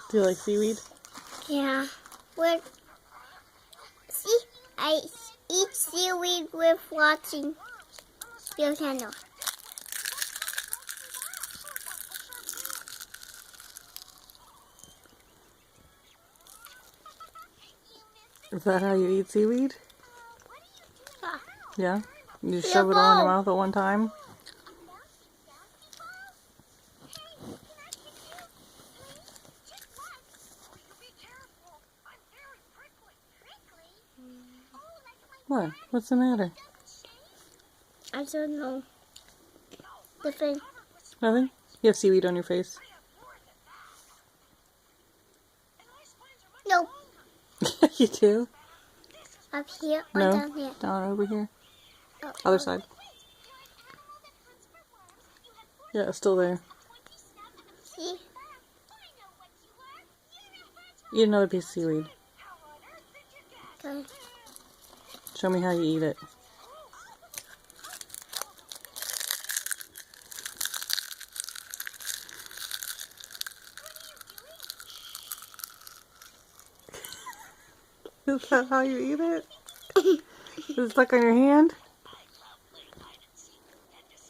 Do you like seaweed? Yeah. See, I eat seaweed with watching your channel. Is that how you eat seaweed? Yeah. Yeah? You shove it all in your mouth at one time? What? What's the matter? I don't know. The thing. Nothing? You have seaweed on your face? No. You do? Up here or No? down here? Down over here. Oh, Other side. Yeah, it's still there. See? Eat another piece of seaweed. Okay. Show me how you eat it. Is that how you eat it? Is it stuck on your hand?